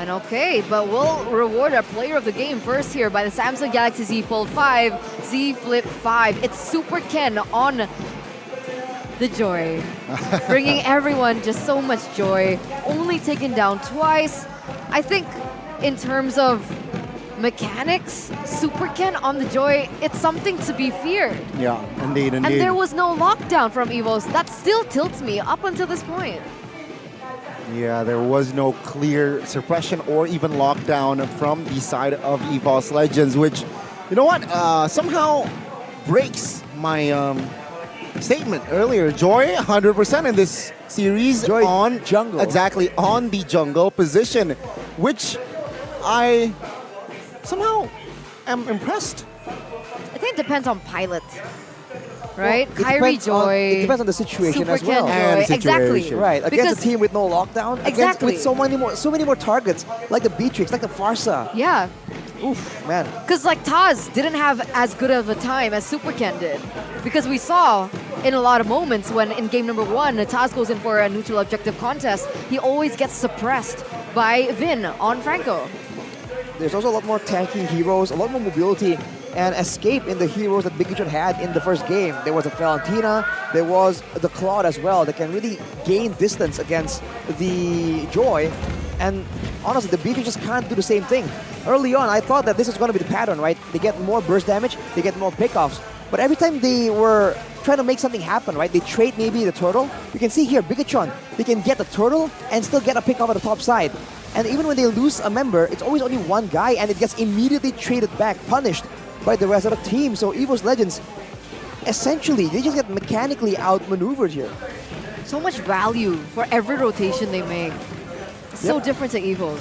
And okay, but we'll reward our player of the game first here by the Samsung Galaxy Z Fold 5, Z Flip 5. It's Super Ken on the joy. Bringing everyone just so much joy. Only taken down twice. I think in terms of mechanics, Super Ken on the joy, it's something to be feared. Yeah, indeed. And there was no lockdown from Evos. That still tilts me up until this point. Yeah, there was no clear suppression or even lockdown from the side of Evos Legends, which, you know what, somehow breaks my statement earlier. Joy, 100% in this series. Joy on jungle. Exactly, on the jungle position, which I somehow am impressed. I think it depends on pilot. Right? Well, Kyrie Joy. It depends on the situation Super as well. Ken And Joy. Exactly. situation. Right, against Because- a team with no lockdown, Exactly. with so many more targets, like the Btr, like the Farsa. Yeah. Oof, man. Because like Taz didn't have as good of a time as Super Ken did. Because we saw in a lot of moments when in game number 1, Taz goes in for a neutral objective contest, he always gets suppressed by Vin on Franco. There's also a lot more tanking heroes, a lot more mobility and escape in the heroes that Btr had in the first game. There was a Valentina, there was the Claude as well that can really gain distance against the Joy. And honestly, the Btr just can't do the same thing. Early on, I thought that this was going to be the pattern, right? They get more burst damage, they get more pickoffs. But every time they were trying to make something happen, right? They trade maybe the turtle. You can see here, Btr, they can get the turtle and still get a pick off at the top side. And even when they lose a member, it's always only one guy and it gets immediately traded back, punished by the rest of the team. So Evos Legends, essentially, they just get mechanically outmaneuvered here. So much value for every rotation they make. So different to Evos.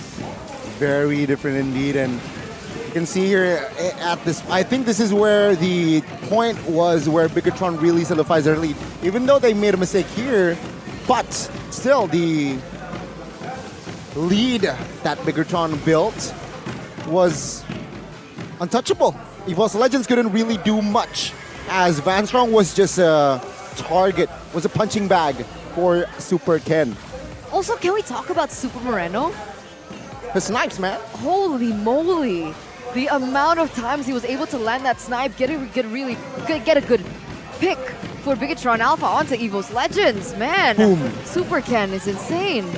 Very different indeed, and you can see here at this, I think this is where the point was where Btr really solidifies their lead. Even though they made a mistake here, but still the lead that Btr built was untouchable. Evos Legends couldn't really do much, as Van Strong was just a target, was a punching bag for Super Ken. Also, can we talk about Super Moreno? His snipes, man. Holy moly! The amount of times he was able to land that snipe, get a good pick for Btr Alpha onto Evos Legends, man. Boom. Super Ken is insane.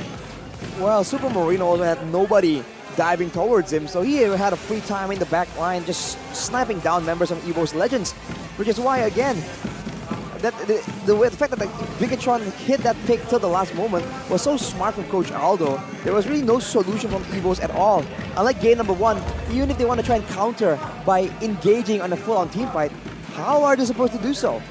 Well, Super Marino also had nobody diving towards him, so he had a free time in the back line, just sniping down members of Evos Legends, which is why, again, the fact that Btr hit that pick till the last moment was so smart from Coach Aldo. There was really no solution from Evos at all. Unlike game number 1, even if they want to try and counter by engaging on a full-on team fight, how are they supposed to do so?